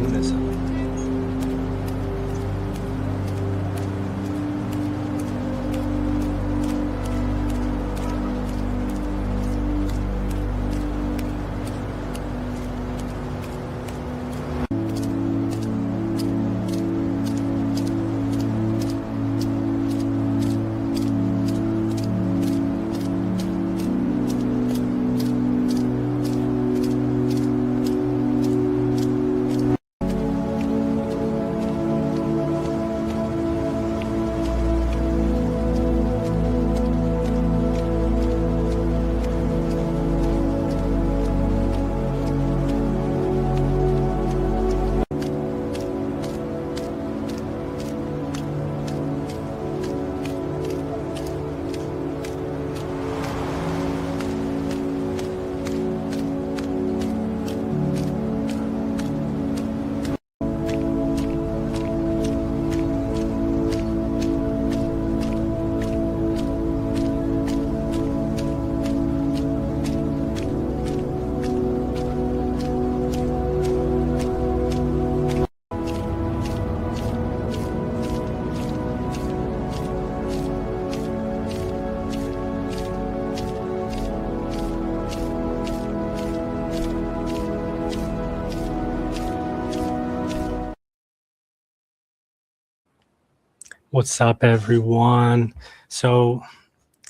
bring this up. What's up, everyone? So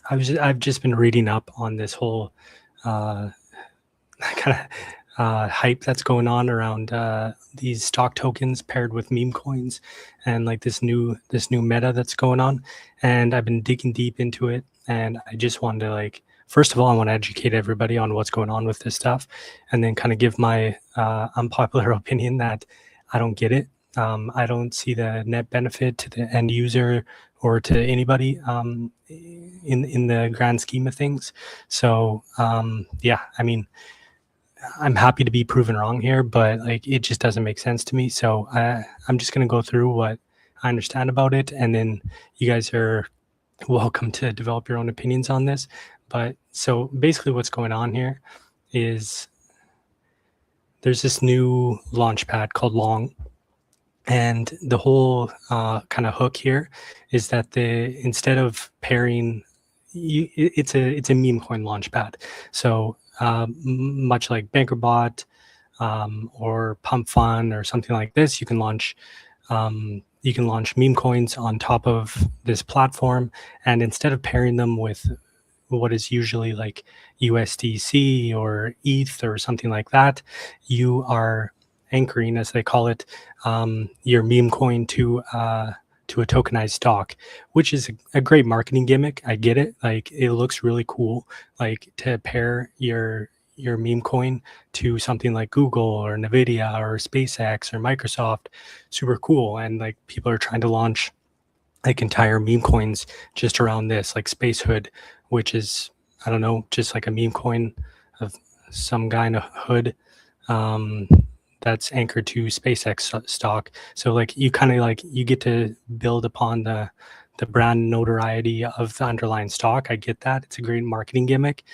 I've just been reading up on this whole kind of hype that's going on around these stock tokens paired with meme coins, and like this new meta that's going on. And I've been digging deep into it, and I just wanted to first of all, I want to educate everybody on what's going on with this stuff, and then kind of give my unpopular opinion that I don't get it. I don't see the net benefit to the end user or to anybody in the grand scheme of things. So yeah, I mean, I'm happy to be proven wrong here, but it just doesn't make sense to me. So I'm just going to go through what I understand about it, and then you guys are welcome to develop your own opinions on this. But so basically what's going on here is there's this new launch pad called Long. And the whole kind of hook here is that instead of pairing, it's a meme coin launchpad. So much like BankerBot or Pump Fun or something like this, you can launch meme coins on top of this platform. And instead of pairing them with what is usually like USDC or ETH or something like that, you are anchoring, as they call it, your meme coin to a tokenized stock, which is a great marketing gimmick. I get it. It looks really cool, to pair your meme coin to something like Google or Nvidia or SpaceX or Microsoft. Super cool. And people are trying to launch entire meme coins just around this, like Spacehood, which is, I don't know, just like a meme coin of some guy in a hood that's anchored to SpaceX stock. So you kind of you get to build upon the brand notoriety of the underlying stock. I get that. It's a great marketing gimmick.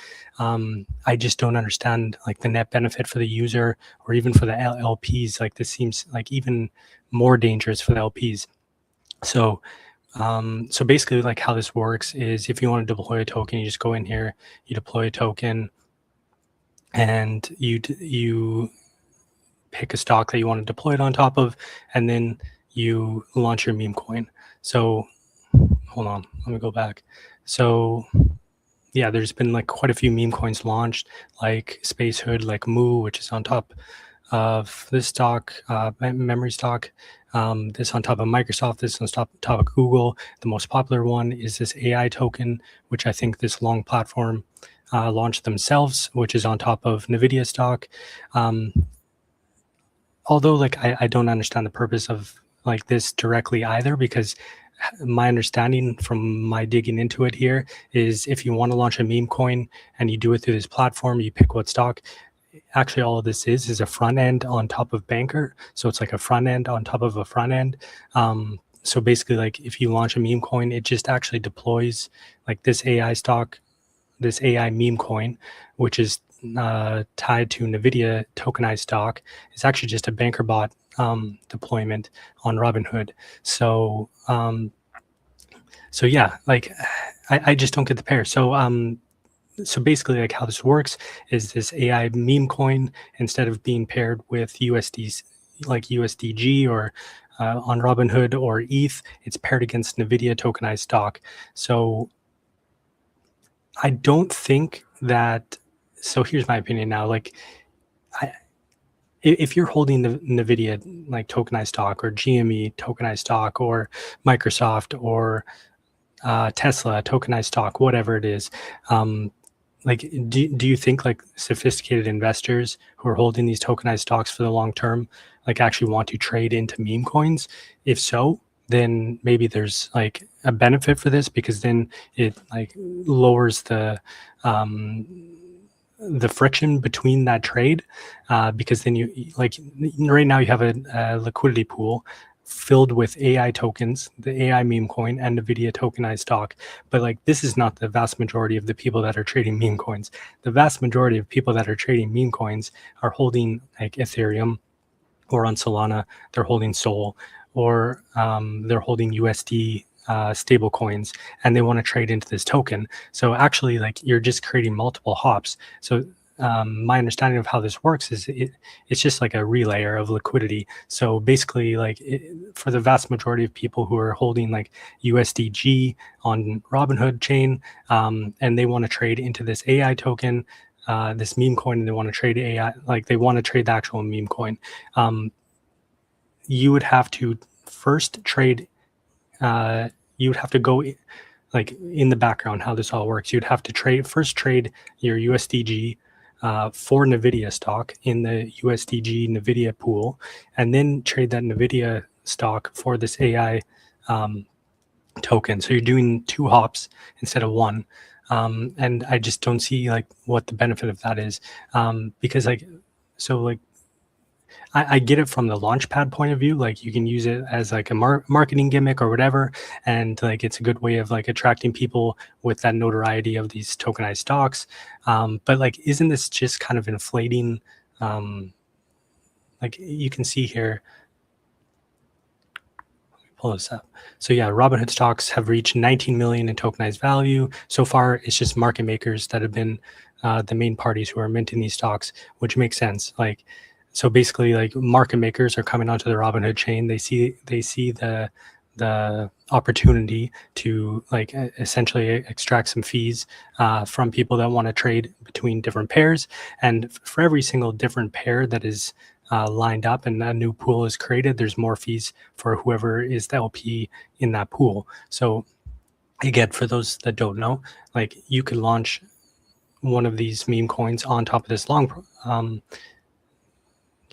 I just don't understand the net benefit for the user or even for the LPs. This seems even more dangerous for the LPs. So so basically how this works is, if you want to deploy a token, you just go in here, you deploy a token, and you pick a stock that you want to deploy it on top of, and then you launch your meme coin. So hold on, let me go back. So yeah, there's been quite a few meme coins launched, like Spacehood, like Moo, which is on top of this stock, memory stock, this on top of Microsoft, this on top of Google. The most popular one is this AI token, which I think this Long platform launched themselves, which is on top of Nvidia stock. Although I don't understand the purpose of this directly either, because my understanding from my digging into it here is, if you want to launch a meme coin and you do it through this platform, you pick what stock. Actually, all of this is a front end on top of Banker. So it's like a front end on top of a front end. So basically, if you launch a meme coin, it just actually deploys this AI stock, this AI meme coin, which is tied to NVIDIA tokenized stock. It's actually just a banker bot deployment on Robinhood. So yeah, like I just don't get the pair. So basically, like how this works is this AI meme coin, instead of being paired with USD, like USDG or on Robinhood or ETH, it's paired against NVIDIA tokenized stock. So I don't think that. So here's my opinion now. Like, if you're holding the NVIDIA like tokenized stock, or GME tokenized stock, or Microsoft, or Tesla tokenized stock, whatever it is, like do you think like sophisticated investors who are holding these tokenized stocks for the long term like actually want to trade into meme coins? If so, then maybe there's like a benefit for this, because then it like lowers the friction between that trade, because then you like right now you have a liquidity pool filled with AI tokens, the AI meme coin, and NVIDIA tokenized stock. But like this is not the vast majority of the people that are trading meme coins. The vast majority of people that are trading meme coins are holding like Ethereum, or on Solana, they're holding Sol, or they're holding USD stable coins, and they want to trade into this token. So actually, like you're just creating multiple hops. So my understanding of how this works is it's just like a relayer of liquidity. So basically, like for the vast majority of people who are holding like USDG on Robinhood chain, and they want to trade into this AI token, this meme coin, and they want to trade AI, like they want to trade the actual meme coin, you would have to first trade, you would have to go like in the background how this all works. You'd have to first trade your USDG for NVIDIA stock in the USDG NVIDIA pool, and then trade that NVIDIA stock for this AI token. So you're doing two hops instead of one. And I just don't see like what the benefit of that is, because like, so like, I get it from the launchpad point of view. Like you can use it as like a marketing gimmick or whatever, and like it's a good way of like attracting people with that notoriety of these tokenized stocks. But like, isn't this just kind of inflating? Like you can see here. Pull this up. So yeah, Robinhood stocks have reached 19 million in tokenized value. So far, it's just market makers that have been the main parties who are minting these stocks, which makes sense. Like, so basically, like market makers are coming onto the Robinhood chain. They see the opportunity to like essentially extract some fees from people that want to trade between different pairs. And for every single different pair that is lined up and a new pool is created, there's more fees for whoever is the LP in that pool. So again, for those that don't know, like you could launch one of these meme coins on top of this long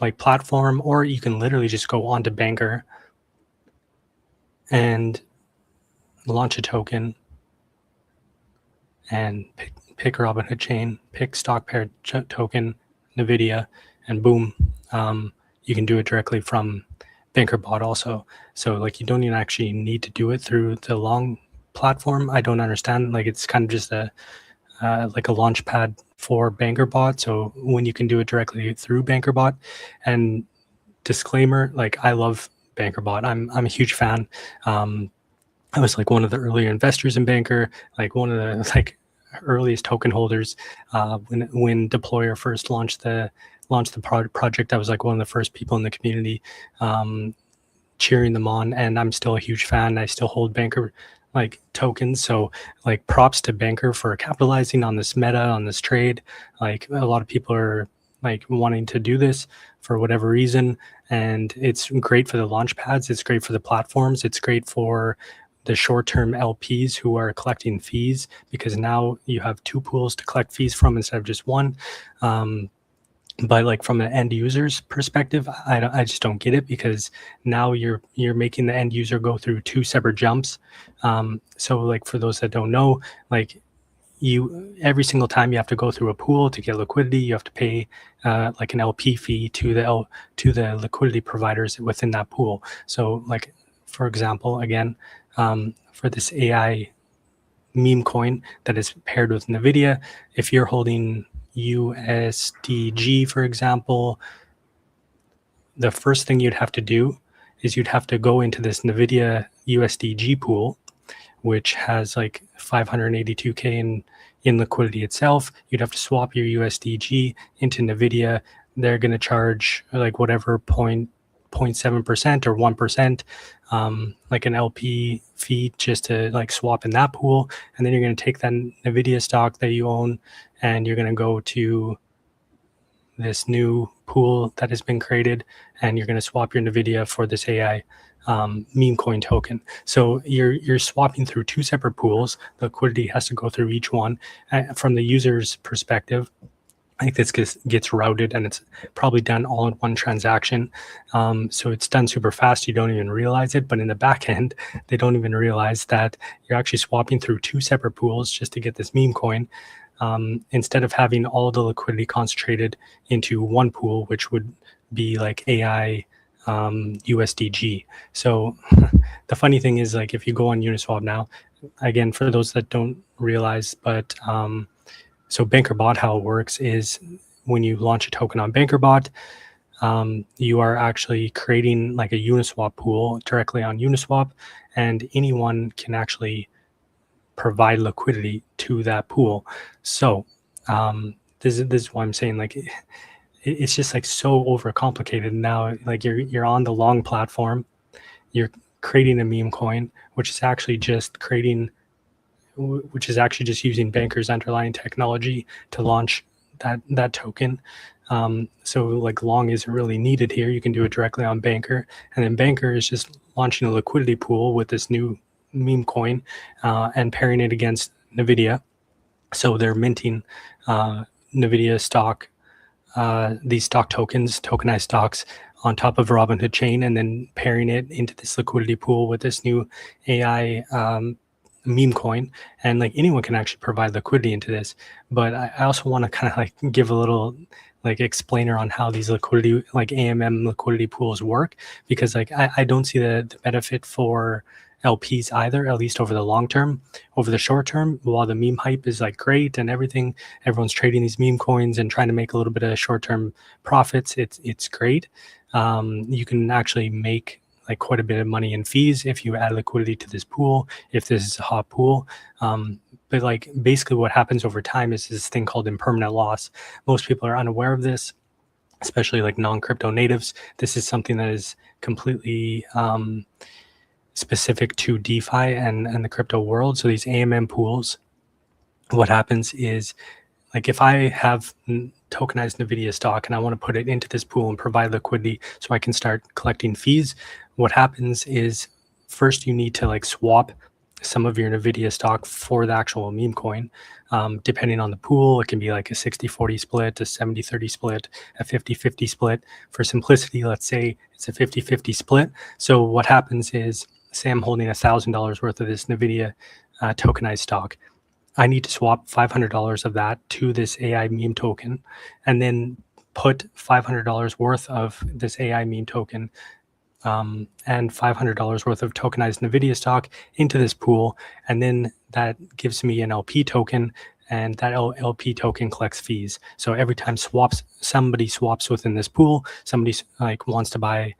like platform, or you can literally just go onto Banker and launch a token and pick Robinhood chain, pick stock pair token, NVIDIA, and boom, you can do it directly from BankerBot also. So like you don't even actually need to do it through the long platform. I don't understand. Like it's kind of just a like a launch pad for BankerBot. So when you can do it directly through BankerBot, and disclaimer, like I love BankerBot. I'm a huge fan. I was like one of the earlier investors in Banker, like one of the like earliest token holders. When Deployer first launched the project, I was like one of the first people in the community cheering them on, and I'm still a huge fan. I still hold Banker like tokens. So like props to Banker for capitalizing on this meta, on this trade. Like a lot of people are like wanting to do this for whatever reason, and it's great for the launch pads. It's great for the platforms. It's great for the short-term LPs who are collecting fees, because now you have two pools to collect fees from instead of just one. But like from an end user's perspective, I just don't get it, because now you're making the end user go through two separate jumps. So like for those that don't know, like every single time you have to go through a pool to get liquidity, you have to pay like an LP fee to the liquidity providers within that pool. So like for example, again, for this AI meme coin that is paired with NVIDIA, if you're holding USDG, for example, the first thing you'd have to do is you'd have to go into this NVIDIA USDG pool, which has like 582K in liquidity itself. You'd have to swap your USDG into NVIDIA. They're going to charge like whatever 0.7% or 1%, like an LP fee just to like swap in that pool. And then you're going to take that NVIDIA stock that you own and you're going to go to this new pool that has been created and you're going to swap your NVIDIA for this AI meme coin token. So you're swapping through two separate pools. The liquidity has to go through each one. From the user's perspective, I think this gets routed and it's probably done all in one transaction. So it's done super fast. You don't even realize it. But in the back end, they don't even realize that you're actually swapping through two separate pools just to get this meme coin. Instead of having all the liquidity concentrated into one pool, which would be like AI USDG. So the funny thing is, like, if you go on Uniswap now, again, for those that don't realize, but so BankerBot, how it works is when you launch a token on BankerBot, you are actually creating like a Uniswap pool directly on Uniswap, and anyone can actually provide liquidity to that pool. So this is why I'm saying, like, it's just like so overcomplicated now. Like you're on the long platform, you're creating a meme coin, which is actually just using Banker's underlying technology to launch that token. So like long isn't really needed here. You can do it directly on Banker, and then Banker is just launching a liquidity pool with this new meme coin and pairing it against NVIDIA. So they're minting NVIDIA stock, these stock tokens, tokenized stocks, on top of Robinhood chain, and then pairing it into this liquidity pool with this new AI meme coin. And like anyone can actually provide liquidity into this. But I also want to kind of like give a little like explainer on how these liquidity, like AMM liquidity pools work, because like I don't see the benefit for LPs either, at least over the long term. Over the short term, while the meme hype is like great and everything, everyone's trading these meme coins and trying to make a little bit of short-term profits, it's great. You can actually make like quite a bit of money in fees if you add liquidity to this pool, if this is a hot pool. But like basically what happens over time is this thing called impermanent loss. Most people are unaware of this, especially like non-crypto natives. This is something that is completely specific to DeFi and the crypto world. So these AMM pools, what happens is, like if I have tokenized NVIDIA stock and I want to put it into this pool and provide liquidity so I can start collecting fees, what happens is first you need to like swap some of your NVIDIA stock for the actual meme coin. Depending on the pool, it can be like a 60-40 split, a 70-30 split, a 50-50 split. For simplicity, let's say it's a 50-50 split. So what happens is, say I'm holding $1,000 worth of this NVIDIA tokenized stock. I need to swap $500 of that to this AI meme token, and then put $500 worth of this AI meme token and $500 worth of tokenized NVIDIA stock into this pool. And then that gives me an LP token, and that LP token collects fees. So every time somebody swaps within this pool, somebody like wants to buy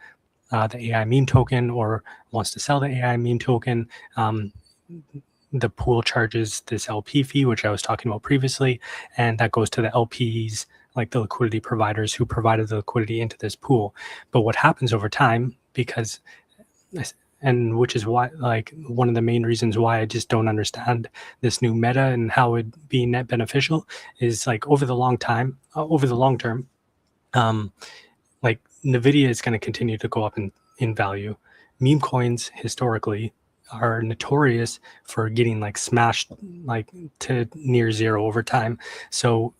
the AI meme token or wants to sell the AI meme token, the pool charges this LP fee, which I was talking about previously, and that goes to the LPs, like the liquidity providers who provided the liquidity into this pool. But what happens over time, because, and which is why, like one of the main reasons why I just don't understand this new meta and how it'd be net beneficial, is like over the long term, like NVIDIA is going to continue to go up in value. Meme coins historically are notorious for getting like smashed like to near zero over time. So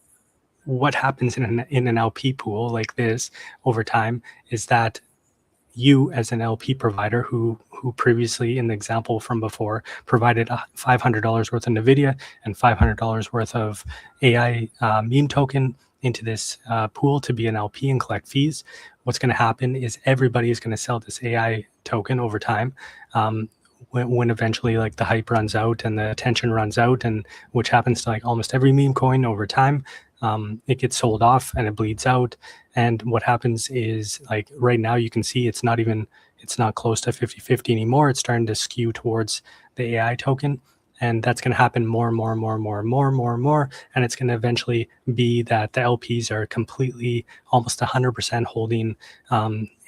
what happens in an LP pool like this over time is that you, as an LP provider who previously, in the example from before, provided $500 worth of NVIDIA and $500 worth of AI meme token into this pool to be an LP and collect fees, what's going to happen is everybody is going to sell this AI token over time. When eventually like the hype runs out and the attention runs out, and which happens to like almost every meme coin over time, it gets sold off and it bleeds out. And what happens is, like, right now you can see it's not close to 50-50 anymore. It's starting to skew towards the AI token. And that's going to happen more and more and more and more and more and more and more. And it's going to eventually be that the LPs are completely, almost 100% holding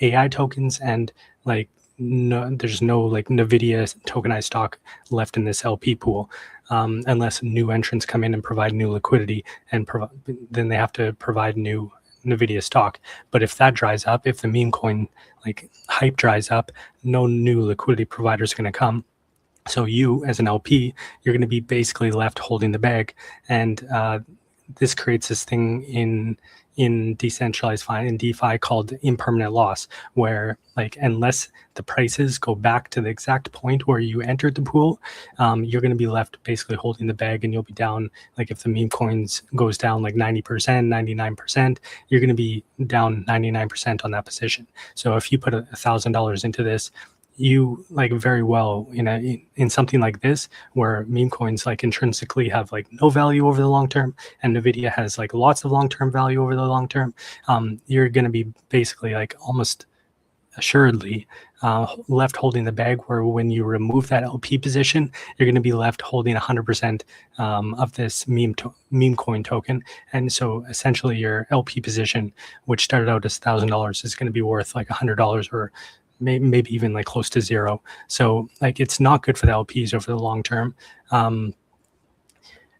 AI tokens, and like there's no like NVIDIA tokenized stock left in this LP pool, unless new entrants come in and provide new liquidity, and then they have to provide new NVIDIA stock. But if that dries up, if the meme coin like hype dries up, no new liquidity provider is going to come. So you, as an LP, you're going to be basically left holding the bag, and this creates this thing in decentralized finance, in DeFi, called impermanent loss, where like unless the prices go back to the exact point where you entered the pool, you're going to be left basically holding the bag, and you'll be down. Like if the meme coins goes down like 90%, 99%, you're going to be down 99% on that position. So if you put $1,000 into this, you like very well in something like this, where meme coins like intrinsically have like no value over the long term, and NVIDIA has like lots of long-term value over the long term, you're going to be basically like almost assuredly left holding the bag, where when you remove that LP position, you're going to be left holding 100% of this meme coin token. And so essentially your LP position, which started out as $1,000, is going to be worth like $100, or maybe even like close to zero. So like it's not good for the LPs over the long term.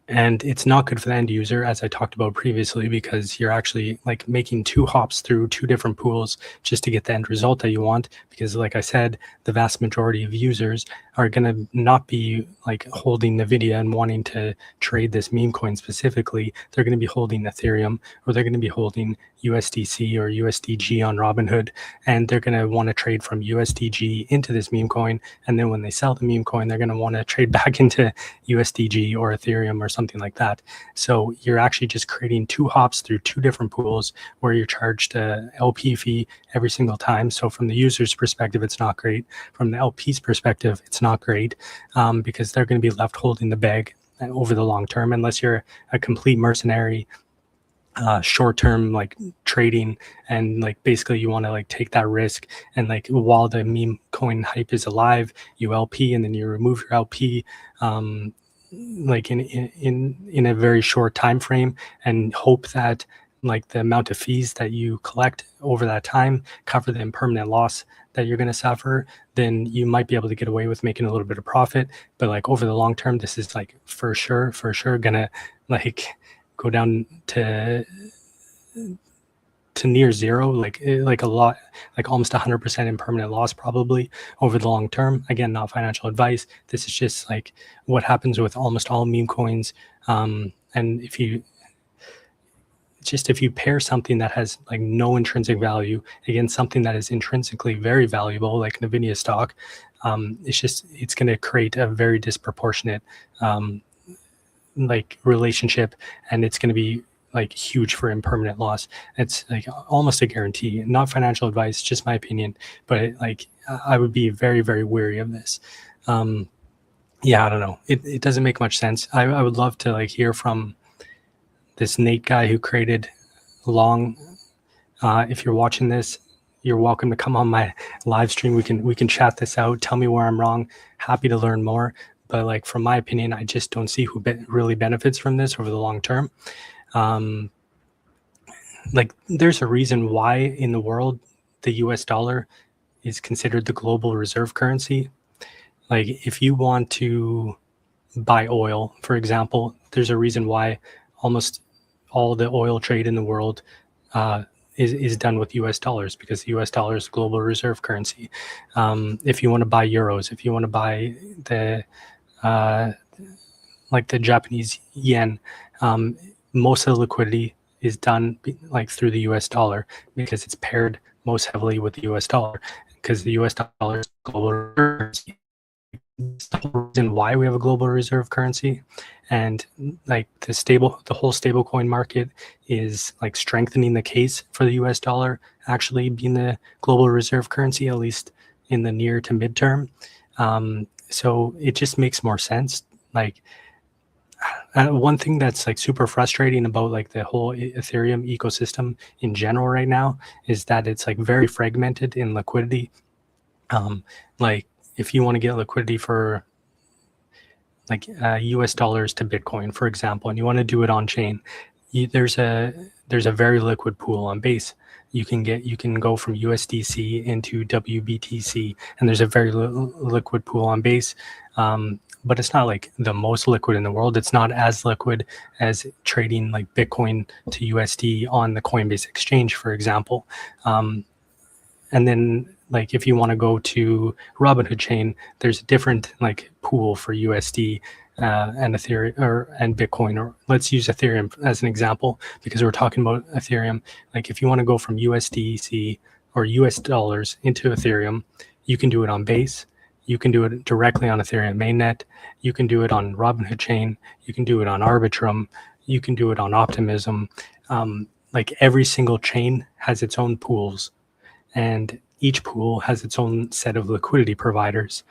And it's not good for the end user, as I talked about previously, because you're actually like making two hops through two different pools just to get the end result that you want. Because like I said, the vast majority of users are going to not be like holding NVIDIA and wanting to trade this meme coin specifically. They're going to be holding Ethereum, or they're going to be holding USDC or USDG on Robinhood, and they're going to want to trade from USDG into this meme coin. And then when they sell the meme coin, they're going to want to trade back into USDG or Ethereum or something like that. So you're actually just creating two hops through two different pools, where you're charged a LP fee every single time. So from the user's perspective, it's not great. From the LP's perspective, it's not great, because they're going to be left holding the bag over the long term, unless you're a complete mercenary, short-term like trading, and like basically you want to like take that risk, and like while the meme coin hype is alive, you LP, and then you remove your LP like in a very short time frame, and hope that like the amount of fees that you collect over that time cover the impermanent loss that you're going to suffer. Then you might be able to get away with making a little bit of profit. But like over the long term, this is like for sure gonna like go down to near zero, like a lot, like almost 100% impermanent loss probably over the long term. Again, not financial advice. This is just like what happens with almost all meme coins. And if you pair something that has like no intrinsic value against something that is intrinsically very valuable, like NVIDIA stock, it's going to create a very disproportionate like relationship, and it's going to be like huge for impermanent loss. It's like almost a guarantee. Not financial advice, just my opinion, but like I would be very, very wary of this. Yeah, I don't know. It doesn't make much sense. I would love to like hear from this Nate guy who created Long. If you're watching this, you're welcome to come on my live stream. We can chat this out. Tell me where I'm wrong. Happy to learn more. But like from my opinion, I just don't see who really benefits from this over the long term. Like there's a reason why in the world the US dollar is considered the global reserve currency. Like if you want to buy oil, for example, there's a reason why almost all the oil trade in the world is done with US dollars, because the US dollar is global reserve currency. If you want to buy euros, if you want to buy the like the Japanese yen, most of the liquidity is done like through the US dollar, because it's paired most heavily with the US dollar, because the US dollar is global reserve currency. It's the whole reason why we have a global reserve currency. And like the whole stable coin market is like strengthening the case for the US dollar actually being the global reserve currency, at least in the near to midterm. So it just makes more sense. Like one thing that's like super frustrating about like the whole Ethereum ecosystem in general right now is that it's like very fragmented in liquidity. Like if you want to get liquidity for like US dollars to Bitcoin, for example, and you want to do it on chain, there's a very liquid pool on Base. You can go from USDC into WBTC, and there's a very liquid pool on Base. But it's not like the most liquid in the world. It's not as liquid as trading like Bitcoin to USD on the Coinbase exchange, for example. And then like if you want to go to Robinhood chain, there's a different like pool for USD and Ethereum and Bitcoin, or let's use Ethereum as an example because we're talking about Ethereum. Like if you want to go from USDC or US dollars into Ethereum, you can do it on Base. You can do it directly on Ethereum mainnet. You can do it on Robinhood chain. You can do it on Arbitrum. You can do it on Optimism. Like every single chain has its own pools, and each pool has its own set of liquidity providers.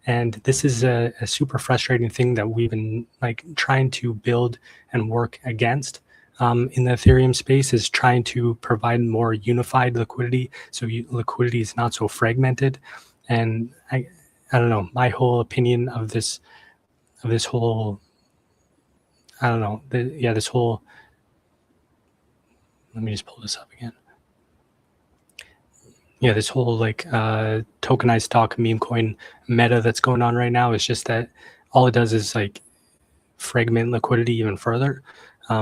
And this is a super frustrating thing that we've been like trying to build and work against in the Ethereum space, is trying to provide more unified liquidity. So liquidity is not so fragmented. And I don't know, my whole opinion of this whole, I don't know, this whole, let me just pull this up again. Yeah, this whole like tokenized stock meme coin meta that's going on right now is just that all it does is like fragment liquidity even further.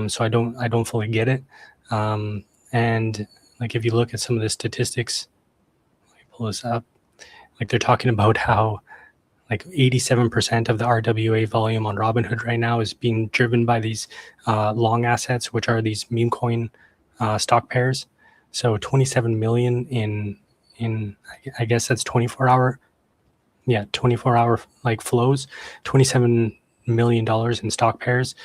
So I don't fully get it. And like if you look at some of the statistics, let me pull this up. Like they're talking about how like 87% of the RWA volume on Robinhood right now is being driven by these long assets, which are these meme coin stock pairs. So 27 million in I guess that's 24-hour like flows, $27 million in stock pairs.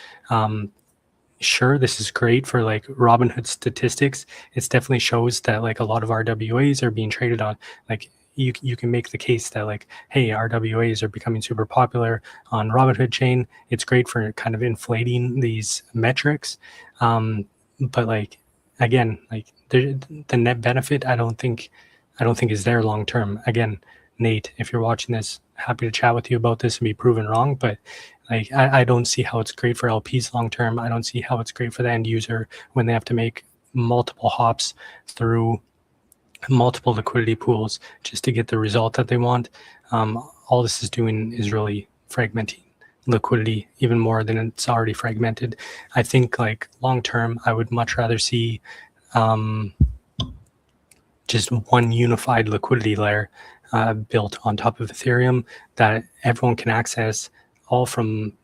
Sure, this is great for like Robinhood statistics. It definitely shows that like a lot of RWAs are being traded on. Like you can make the case that like, hey, RWAs are becoming super popular on Robinhood chain. It's great for kind of inflating these metrics. But like, again, like the net benefit, I don't think is there long term. Again, Nate, if you're watching this, happy to chat with you about this and be proven wrong. But like, I don't see how it's great for LPs long term. I don't see how it's great for the end user when they have to make multiple hops through multiple liquidity pools just to get the result that they want. All this is doing is really fragmenting liquidity even more than it's already fragmented. I think like long term, I would much rather see just one unified liquidity layer built on top of Ethereum that everyone can access, all from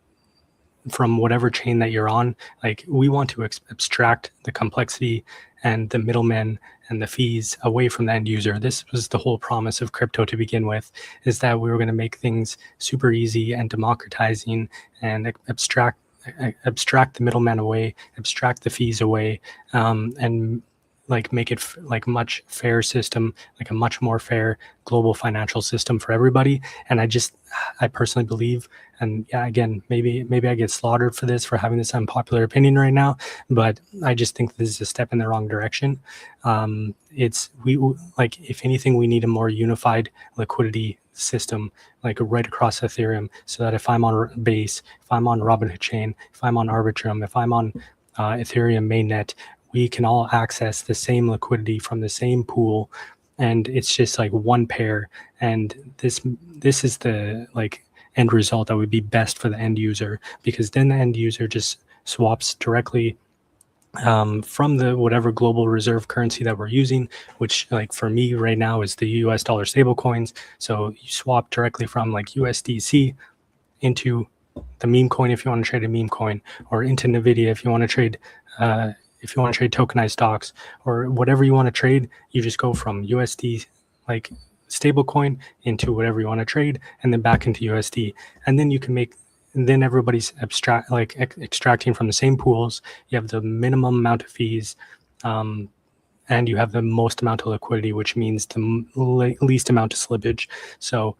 whatever chain that you're on. Like we want to abstract the complexity and the middlemen and the fees away from the end user. This was the whole promise of crypto to begin with, is that we were going to make things super easy and democratizing and abstract the middleman away, abstract the fees away, and like make it like much fair system, like a much more fair global financial system for everybody. And I personally believe, and yeah, again, maybe I get slaughtered for this, for having this unpopular opinion right now, but I just think this is a step in the wrong direction. We like, if anything, we need a more unified liquidity system, like right across Ethereum, so that if I'm on Base, if I'm on Robinhood chain, if I'm on Arbitrum, if I'm on Ethereum mainnet, we can all access the same liquidity from the same pool, and it's just like one pair. And this is the like end result that would be best for the end user, because then the end user just swaps directly from the whatever global reserve currency that we're using, which like for me right now is the US dollar stable coins. So you swap directly from like USDC into the meme coin if you want to trade a meme coin, or into NVIDIA if you want to trade tokenized stocks, or whatever you want to trade. You just go from USD like stablecoin into whatever you want to trade, and then back into USD. And then you can then everybody's extracting from the same pools. You have the minimum amount of fees, and you have the most amount of liquidity, which means the least amount of slippage. So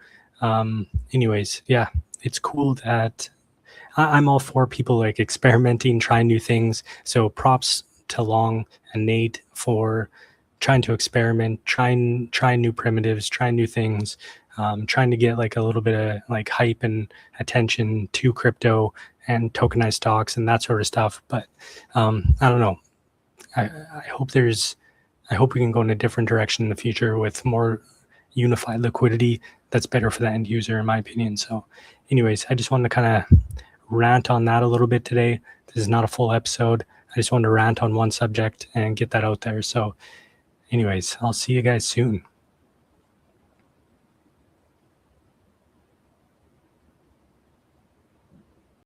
anyways, yeah, it's cool that I'm all for people like experimenting, trying new things. So props to Long and Nate for trying to experiment, trying new primitives, trying new things, trying to get like a little bit of like hype and attention to crypto and tokenized stocks and that sort of stuff. But I don't know. I hope I hope we can go in a different direction in the future with more unified liquidity that's better for the end user, in my opinion. So anyways, I just wanted to kind of rant on that a little bit today. This is not a full episode. I just wanted to rant on one subject and get that out there. So anyways, I'll see you guys soon.